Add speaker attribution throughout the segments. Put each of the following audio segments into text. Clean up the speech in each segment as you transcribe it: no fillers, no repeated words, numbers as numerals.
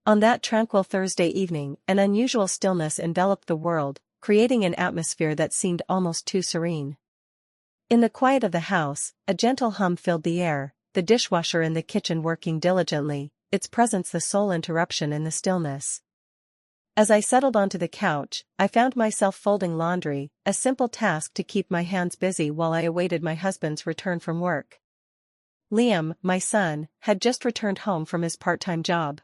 Speaker 1: On that tranquil Thursday evening, an unusual stillness enveloped the world, creating an atmosphere that seemed almost too serene. In the quiet of the house, a gentle hum filled the air, the dishwasher in the kitchen working diligently, its presence the sole interruption in the stillness. As I settled onto the couch, I found myself folding laundry, a simple task to keep my hands busy while I awaited my husband's return from work. Liam, my son, had just returned home from his part-time job.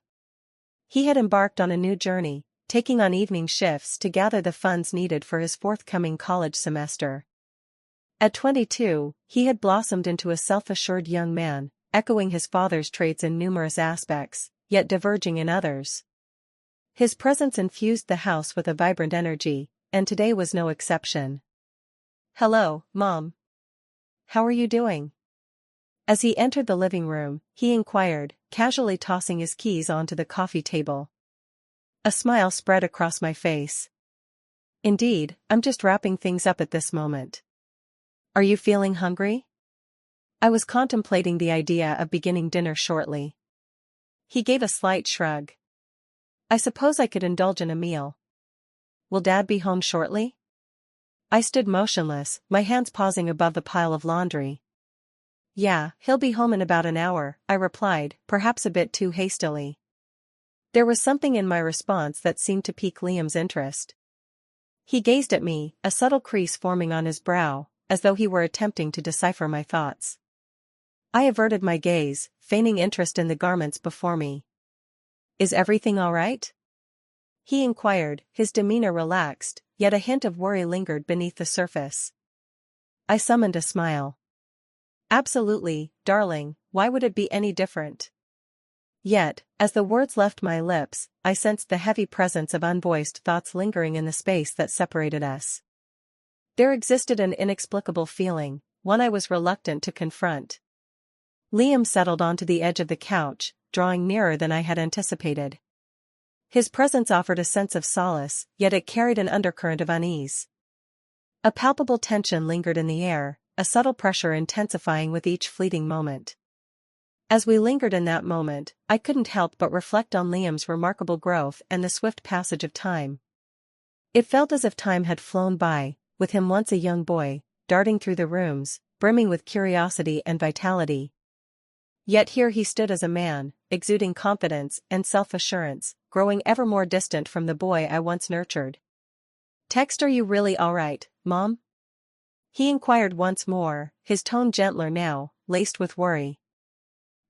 Speaker 1: He had embarked on a new journey, taking on evening shifts to gather the funds needed for his forthcoming college semester. At 22, he had blossomed into a self-assured young man, echoing his father's traits in numerous aspects, yet diverging in others. His presence infused the house with a vibrant energy, and today was no exception. "Hello, Mom. How are you doing?" As he entered the living room, he inquired, casually tossing his keys onto the coffee table. A smile spread across my face. "Indeed, I'm just wrapping things up at this moment. Are you feeling hungry?" I was contemplating the idea of beginning dinner shortly. He gave a slight shrug. "I suppose I could indulge in a meal. Will Dad be home shortly?" I stood motionless, my hands pausing above the pile of laundry. "Yeah, he'll be home in about an hour," I replied, perhaps a bit too hastily. There was something in my response that seemed to pique Liam's interest. He gazed at me, a subtle crease forming on his brow, as though he were attempting to decipher my thoughts. I averted my gaze, feigning interest in the garments before me. "Is everything all right?" he inquired, his demeanor relaxed, yet a hint of worry lingered beneath the surface. I summoned a smile. "Absolutely, darling, why would it be any different?" Yet, as the words left my lips, I sensed the heavy presence of unvoiced thoughts lingering in the space that separated us. There existed an inexplicable feeling, one I was reluctant to confront. Liam settled onto the edge of the couch, drawing nearer than I had anticipated. His presence offered a sense of solace, yet it carried an undercurrent of unease. A palpable tension lingered in the air, a subtle pressure intensifying with each fleeting moment. As we lingered in that moment, I couldn't help but reflect on Liam's remarkable growth and the swift passage of time. It felt as if time had flown by, with him once a young boy, darting through the rooms, brimming with curiosity and vitality. Yet here he stood as a man, exuding confidence and self-assurance, growing ever more distant from the boy I once nurtured. "Are you really all right, Mom?" he inquired once more, his tone gentler now, laced with worry.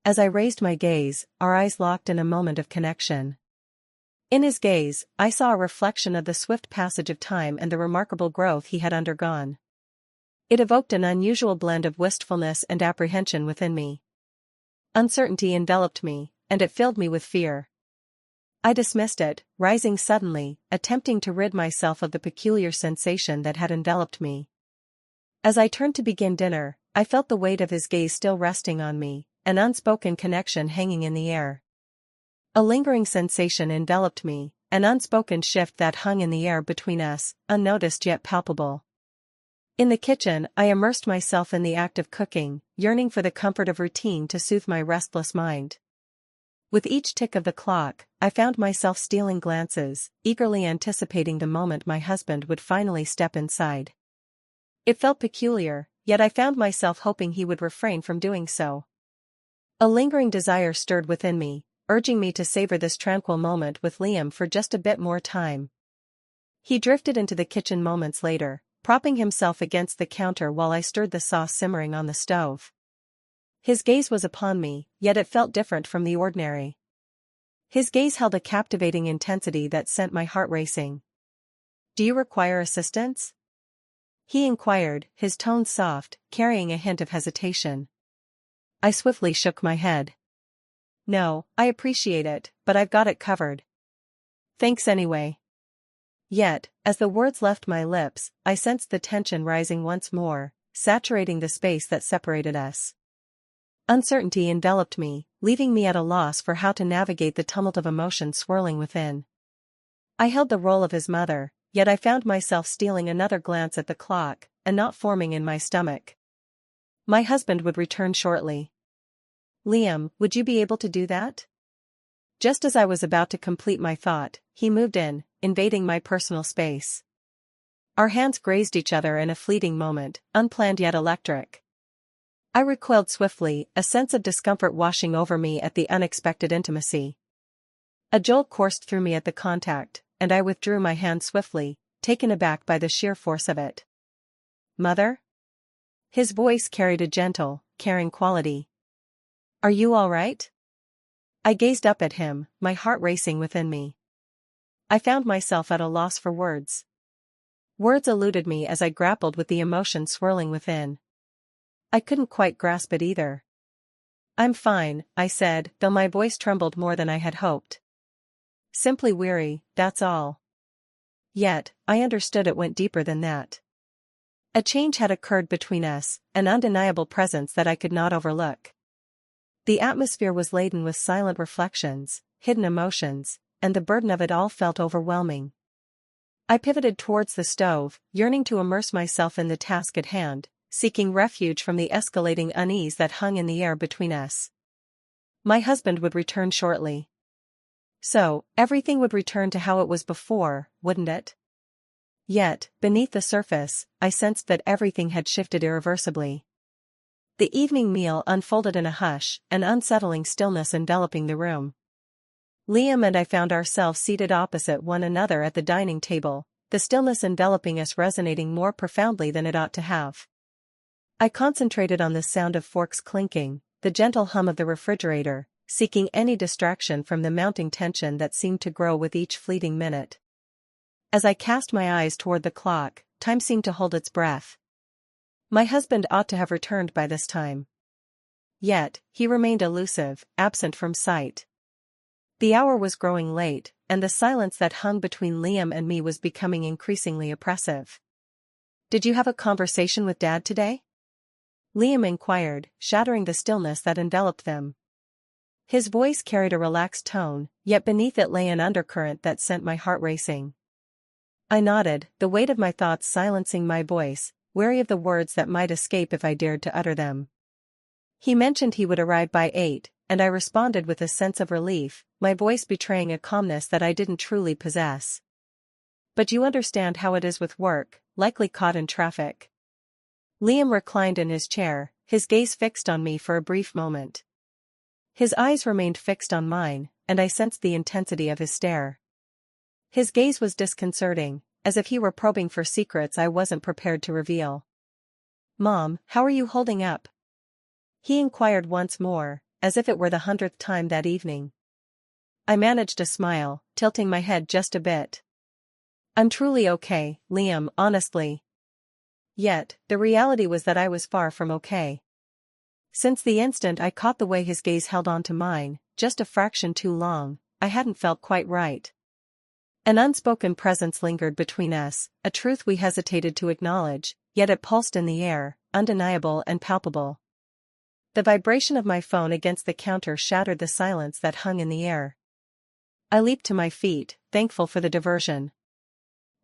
Speaker 1: As I raised my gaze, our eyes locked in a moment of connection. In his gaze, I saw a reflection of the swift passage of time and the remarkable growth he had undergone. It evoked an unusual blend of wistfulness and apprehension within me. Uncertainty enveloped me, and it filled me with fear. I dismissed it, rising suddenly, attempting to rid myself of the peculiar sensation that had enveloped me. As I turned to begin dinner, I felt the weight of his gaze still resting on me, an unspoken connection hanging in the air. A lingering sensation enveloped me, an unspoken shift that hung in the air between us, unnoticed yet palpable. In the kitchen, I immersed myself in the act of cooking, yearning for the comfort of routine to soothe my restless mind. With each tick of the clock, I found myself stealing glances, eagerly anticipating the moment my husband would finally step inside. It felt peculiar, yet I found myself hoping he would refrain from doing so. A lingering desire stirred within me, urging me to savor this tranquil moment with Liam for just a bit more time. He drifted into the kitchen moments later, propping himself against the counter while I stirred the sauce simmering on the stove. His gaze was upon me, yet it felt different from the ordinary. His gaze held a captivating intensity that sent my heart racing. "Do you require assistance?" he inquired, his tone soft, carrying a hint of hesitation. I swiftly shook my head. "No, I appreciate it, but I've got it covered. Thanks anyway." Yet, as the words left my lips, I sensed the tension rising once more, saturating the space that separated us. Uncertainty enveloped me, leaving me at a loss for how to navigate the tumult of emotion swirling within. I held the role of his mother, yet I found myself stealing another glance at the clock, a knot forming in my stomach. My husband would return shortly. "Liam, would you be able to do that?" Just as I was about to complete my thought, he moved in, invading my personal space. Our hands grazed each other in a fleeting moment, unplanned yet electric. I recoiled swiftly, a sense of discomfort washing over me at the unexpected intimacy. A jolt coursed through me at the contact, and I withdrew my hand swiftly, taken aback by the sheer force of it. "Mother?" His voice carried a gentle, caring quality. "Are you all right?" I gazed up at him, my heart racing within me. I found myself at a loss for words. Words eluded me as I grappled with the emotion swirling within. I couldn't quite grasp it either. "I'm fine," I said, though my voice trembled more than I had hoped. "Simply weary, that's all." Yet, I understood it went deeper than that. A change had occurred between us, an undeniable presence that I could not overlook. The atmosphere was laden with silent reflections, hidden emotions, and the burden of it all felt overwhelming. I pivoted towards the stove, yearning to immerse myself in the task at hand, seeking refuge from the escalating unease that hung in the air between us. My husband would return shortly. So, everything would return to how it was before, wouldn't it? Yet, beneath the surface, I sensed that everything had shifted irreversibly. The evening meal unfolded in a hush, an unsettling stillness enveloping the room. Liam and I found ourselves seated opposite one another at the dining table, the stillness enveloping us resonating more profoundly than it ought to have. I concentrated on the sound of forks clinking, the gentle hum of the refrigerator, seeking any distraction from the mounting tension that seemed to grow with each fleeting minute. As I cast my eyes toward the clock, time seemed to hold its breath. My husband ought to have returned by this time. Yet, he remained elusive, absent from sight. The hour was growing late, and the silence that hung between Liam and me was becoming increasingly oppressive. "Did you have a conversation with Dad today?" Liam inquired, shattering the stillness that enveloped them. His voice carried a relaxed tone, yet beneath it lay an undercurrent that sent my heart racing. I nodded, the weight of my thoughts silencing my voice, wary of the words that might escape if I dared to utter them. "He mentioned he would arrive by 8, and I responded with a sense of relief, my voice betraying a calmness that I didn't truly possess. "But you understand how it is with work, likely caught in traffic." Liam reclined in his chair, his gaze fixed on me for a brief moment. His eyes remained fixed on mine, and I sensed the intensity of his stare. His gaze was disconcerting, as if he were probing for secrets I wasn't prepared to reveal. "Mom, how are you holding up?" he inquired once more, as if it were the 100th time that evening. I managed a smile, tilting my head just a bit. "I'm truly okay, Liam, honestly." Yet, the reality was that I was far from okay. Since the instant I caught the way his gaze held on to mine, just a fraction too long, I hadn't felt quite right. An unspoken presence lingered between us, a truth we hesitated to acknowledge, yet it pulsed in the air, undeniable and palpable. The vibration of my phone against the counter shattered the silence that hung in the air. I leaped to my feet, thankful for the diversion.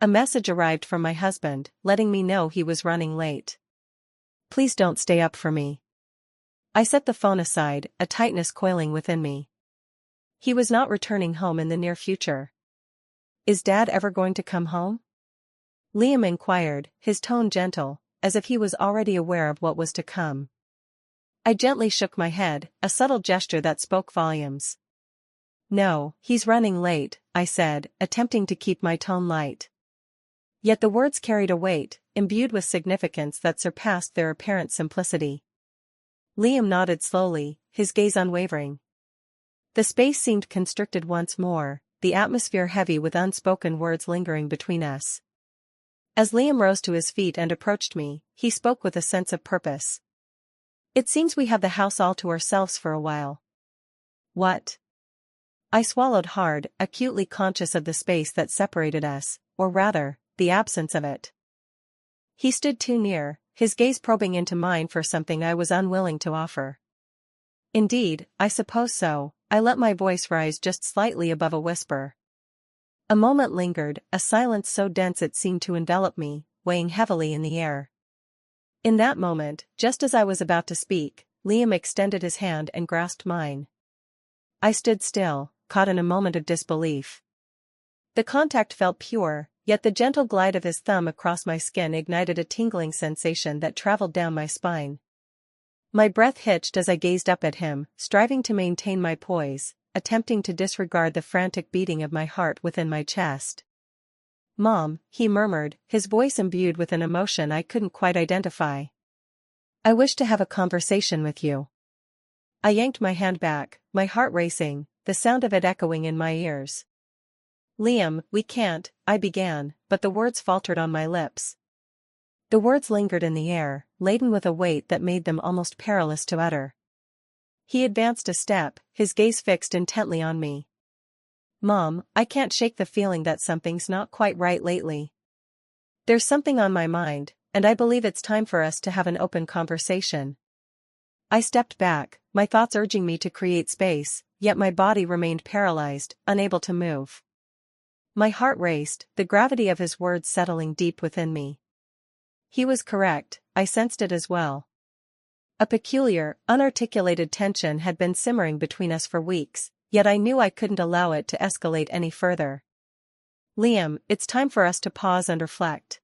Speaker 1: A message arrived from my husband, letting me know he was running late. "Please don't stay up for me." I set the phone aside, a tightness coiling within me. He was not returning home in the near future. "Is Dad ever going to come home?" Liam inquired, his tone gentle, as if he was already aware of what was to come. I gently shook my head, a subtle gesture that spoke volumes. "No, he's running late," I said, attempting to keep my tone light. Yet the words carried a weight, imbued with significance that surpassed their apparent simplicity. Liam nodded slowly, his gaze unwavering. The space seemed constricted once more, the atmosphere heavy with unspoken words lingering between us. As Liam rose to his feet and approached me, he spoke with a sense of purpose. "It seems we have the house all to ourselves for a while." "What?" I swallowed hard, acutely conscious of the space that separated us, or rather, the absence of it. He stood too near, his gaze probing into mine for something I was unwilling to offer. "Indeed, I suppose so," I let my voice rise just slightly above a whisper. A moment lingered, a silence so dense it seemed to envelop me, weighing heavily in the air. In that moment, just as I was about to speak, Liam extended his hand and grasped mine. I stood still, caught in a moment of disbelief. The contact felt pure, yet the gentle glide of his thumb across my skin ignited a tingling sensation that traveled down my spine. My breath hitched as I gazed up at him, striving to maintain my poise, attempting to disregard the frantic beating of my heart within my chest. "Mom," he murmured, his voice imbued with an emotion I couldn't quite identify. "I wish to have a conversation with you." I yanked my hand back, my heart racing, the sound of it echoing in my ears. "Liam, we can't," I began, but the words faltered on my lips. The words lingered in the air, laden with a weight that made them almost perilous to utter. He advanced a step, his gaze fixed intently on me. "Mom, I can't shake the feeling that something's not quite right lately. There's something on my mind, and I believe it's time for us to have an open conversation." I stepped back, my thoughts urging me to create space, yet my body remained paralyzed, unable to move. My heart raced, the gravity of his words settling deep within me. He was correct, I sensed it as well. A peculiar, unarticulated tension had been simmering between us for weeks, yet I knew I couldn't allow it to escalate any further. "Liam, it's time for us to pause and reflect.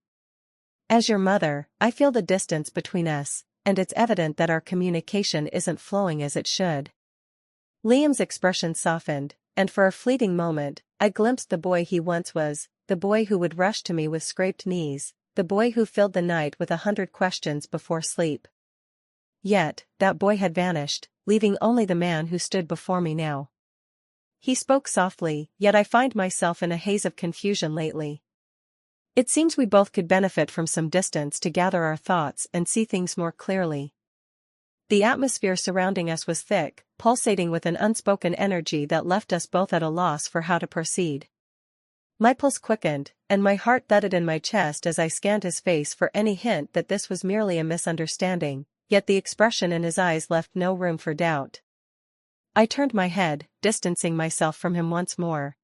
Speaker 1: As your mother, I feel the distance between us, and it's evident that our communication isn't flowing as it should." Liam's expression softened, and for a fleeting moment, I glimpsed the boy he once was, the boy who would rush to me with scraped knees, the boy who filled the night with 100 questions before sleep. Yet, that boy had vanished, leaving only the man who stood before me now. He spoke softly, yet I find myself in a haze of confusion lately. "It seems we both could benefit from some distance to gather our thoughts and see things more clearly." The atmosphere surrounding us was thick, pulsating with an unspoken energy that left us both at a loss for how to proceed. My pulse quickened, and my heart thudded in my chest as I scanned his face for any hint that this was merely a misunderstanding, yet the expression in his eyes left no room for doubt. I turned my head, distancing myself from him once more.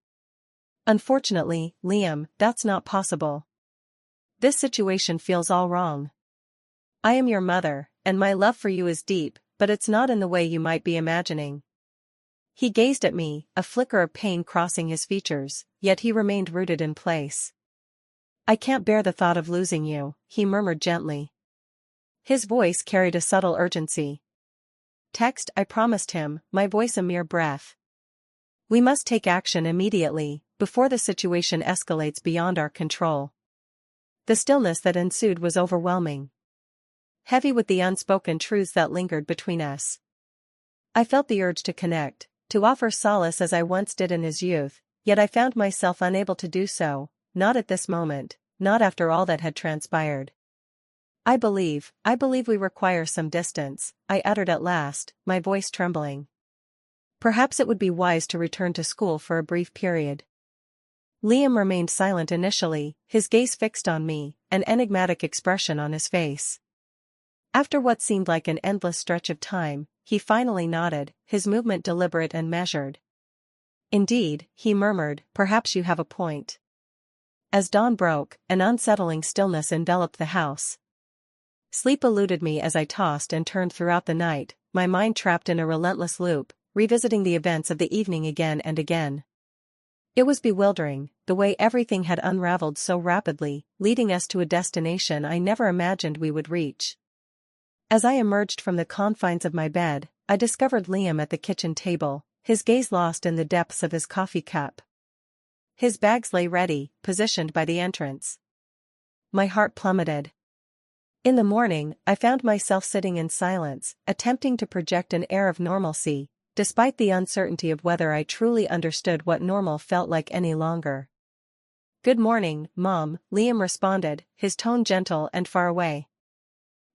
Speaker 1: "Unfortunately, Liam, that's not possible. This situation feels all wrong. I am your mother, and my love for you is deep, but it's not in the way you might be imagining." He gazed at me, a flicker of pain crossing his features, yet he remained rooted in place. "I can't bear the thought of losing you," he murmured gently. His voice carried a subtle urgency. "Text," I promised him, my voice a mere breath. "We must take action immediately, before the situation escalates beyond our control." The stillness that ensued was overwhelming, heavy with the unspoken truths that lingered between us. I felt the urge to connect, to offer solace as I once did in his youth, yet I found myself unable to do so, not at this moment, not after all that had transpired. I believe we require some distance," I uttered at last, my voice trembling. "Perhaps it would be wise to return to school for a brief period." Liam remained silent initially, his gaze fixed on me, an enigmatic expression on his face. After what seemed like an endless stretch of time, he finally nodded, his movement deliberate and measured. "Indeed," he murmured, "perhaps you have a point." As dawn broke, an unsettling stillness enveloped the house. Sleep eluded me as I tossed and turned throughout the night, my mind trapped in a relentless loop, revisiting the events of the evening again and again. It was bewildering, the way everything had unraveled so rapidly, leading us to a destination I never imagined we would reach. As I emerged from the confines of my bed, I discovered Liam at the kitchen table, his gaze lost in the depths of his coffee cup. His bags lay ready, positioned by the entrance. My heart plummeted. In the morning, I found myself sitting in silence, attempting to project an air of normalcy, despite the uncertainty of whether I truly understood what normal felt like any longer. "Good morning, Mom," Liam responded, his tone gentle and far away.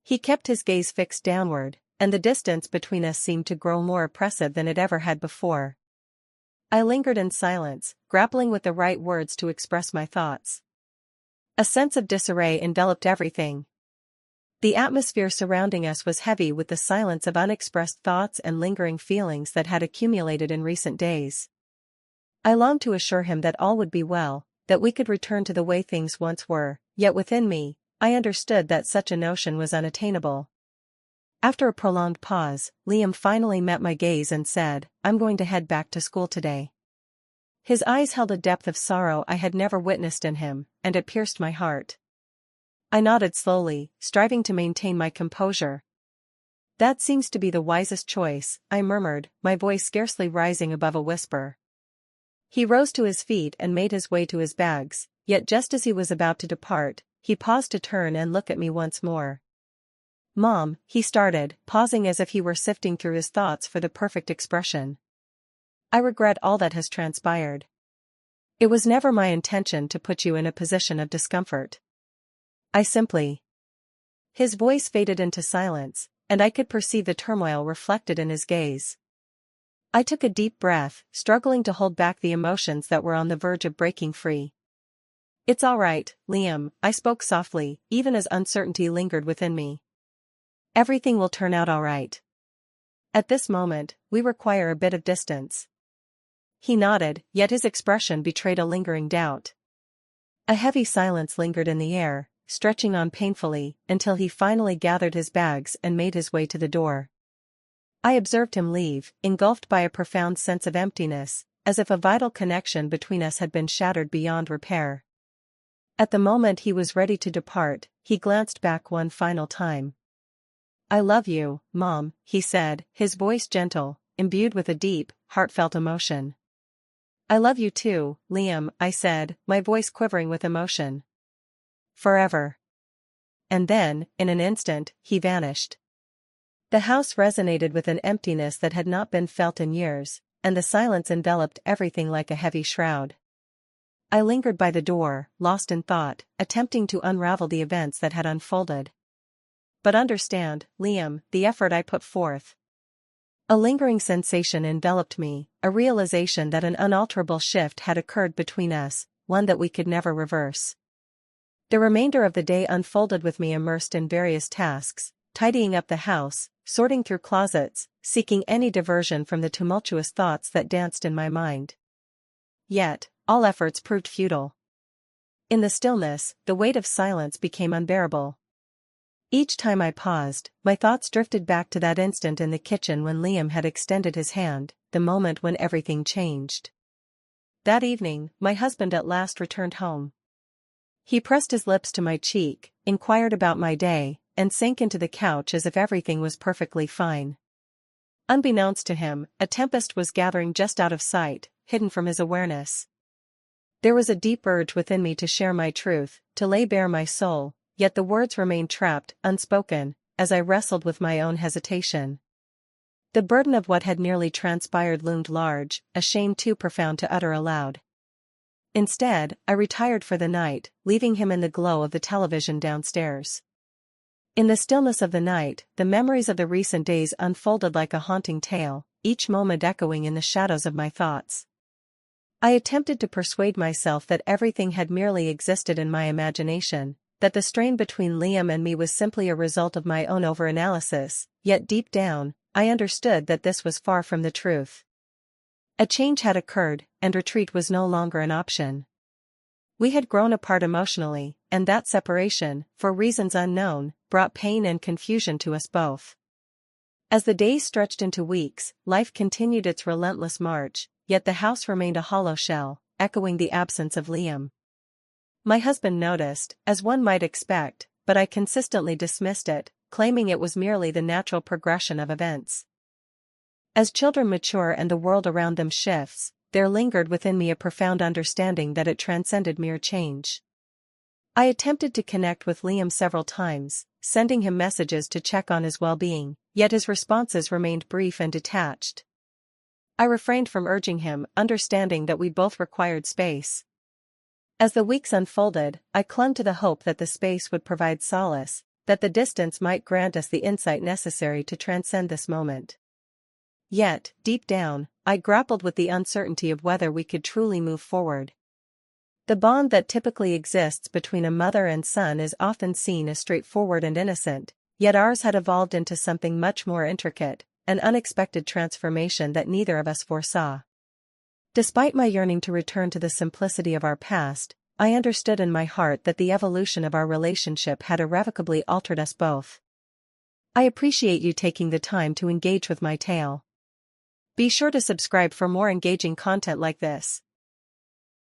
Speaker 1: He kept his gaze fixed downward, and the distance between us seemed to grow more oppressive than it ever had before. I lingered in silence, grappling with the right words to express my thoughts. A sense of disarray enveloped everything. The atmosphere surrounding us was heavy with the silence of unexpressed thoughts and lingering feelings that had accumulated in recent days. I longed to assure him that all would be well, that we could return to the way things once were, yet within me, I understood that such a notion was unattainable. After a prolonged pause, Liam finally met my gaze and said, "I'm going to head back to school today." His eyes held a depth of sorrow I had never witnessed in him, and it pierced my heart. I nodded slowly, striving to maintain my composure. "That seems to be the wisest choice," I murmured, my voice scarcely rising above a whisper. He rose to his feet and made his way to his bags, yet just as he was about to depart, he paused to turn and look at me once more. "Mom," he started, pausing as if he were sifting through his thoughts for the perfect expression. "I regret all that has transpired. It was never my intention to put you in a position of discomfort. I simply—" His voice faded into silence, and I could perceive the turmoil reflected in his gaze. I took a deep breath, struggling to hold back the emotions that were on the verge of breaking free. "It's all right, Liam," I spoke softly, even as uncertainty lingered within me. "Everything will turn out all right. At this moment, we require a bit of distance." He nodded, yet his expression betrayed a lingering doubt. A heavy silence lingered in the air, stretching on painfully, until he finally gathered his bags and made his way to the door. I observed him leave, engulfed by a profound sense of emptiness, as if a vital connection between us had been shattered beyond repair. At the moment he was ready to depart, he glanced back one final time. "I love you, Mom," he said, his voice gentle, imbued with a deep, heartfelt emotion. "I love you too, Liam," I said, my voice quivering with emotion. "Forever." And then, in an instant, he vanished. The house resonated with an emptiness that had not been felt in years, and the silence enveloped everything like a heavy shroud. I lingered by the door, lost in thought, attempting to unravel the events that had unfolded. "But understand, Liam, the effort I put forth." A lingering sensation enveloped me, a realization that an unalterable shift had occurred between us, one that we could never reverse. The remainder of the day unfolded with me immersed in various tasks, tidying up the house, sorting through closets, seeking any diversion from the tumultuous thoughts that danced in my mind. Yet, all efforts proved futile. In the stillness, the weight of silence became unbearable. Each time I paused, my thoughts drifted back to that instant in the kitchen when Liam had extended his hand, the moment when everything changed. That evening, my husband at last returned home. He pressed his lips to my cheek, inquired about my day, and sank into the couch as if everything was perfectly fine. Unbeknownst to him, a tempest was gathering just out of sight, hidden from his awareness. There was a deep urge within me to share my truth, to lay bare my soul, yet the words remained trapped, unspoken, as I wrestled with my own hesitation. The burden of what had nearly transpired loomed large, a shame too profound to utter aloud. Instead, I retired for the night, leaving him in the glow of the television downstairs. In the stillness of the night, the memories of the recent days unfolded like a haunting tale, each moment echoing in the shadows of my thoughts. I attempted to persuade myself that everything had merely existed in my imagination, that the strain between Liam and me was simply a result of my own overanalysis, yet deep down, I understood that this was far from the truth. A change had occurred, and retreat was no longer an option. We had grown apart emotionally, and that separation, for reasons unknown, brought pain and confusion to us both. As the days stretched into weeks, life continued its relentless march, yet the house remained a hollow shell, echoing the absence of Liam. My husband noticed, as one might expect, but I consistently dismissed it, claiming it was merely the natural progression of events. As children mature and the world around them shifts, there lingered within me a profound understanding that it transcended mere change. I attempted to connect with Liam several times, sending him messages to check on his well-being, yet his responses remained brief and detached. I refrained from urging him, understanding that we both required space. As the weeks unfolded, I clung to the hope that the space would provide solace, that the distance might grant us the insight necessary to transcend this moment. Yet, deep down, I grappled with the uncertainty of whether we could truly move forward. The bond that typically exists between a mother and son is often seen as straightforward and innocent, yet ours had evolved into something much more intricate, an unexpected transformation that neither of us foresaw. Despite my yearning to return to the simplicity of our past, I understood in my heart that the evolution of our relationship had irrevocably altered us both. I appreciate you taking the time to engage with my tale. Be sure to subscribe for more engaging content like this.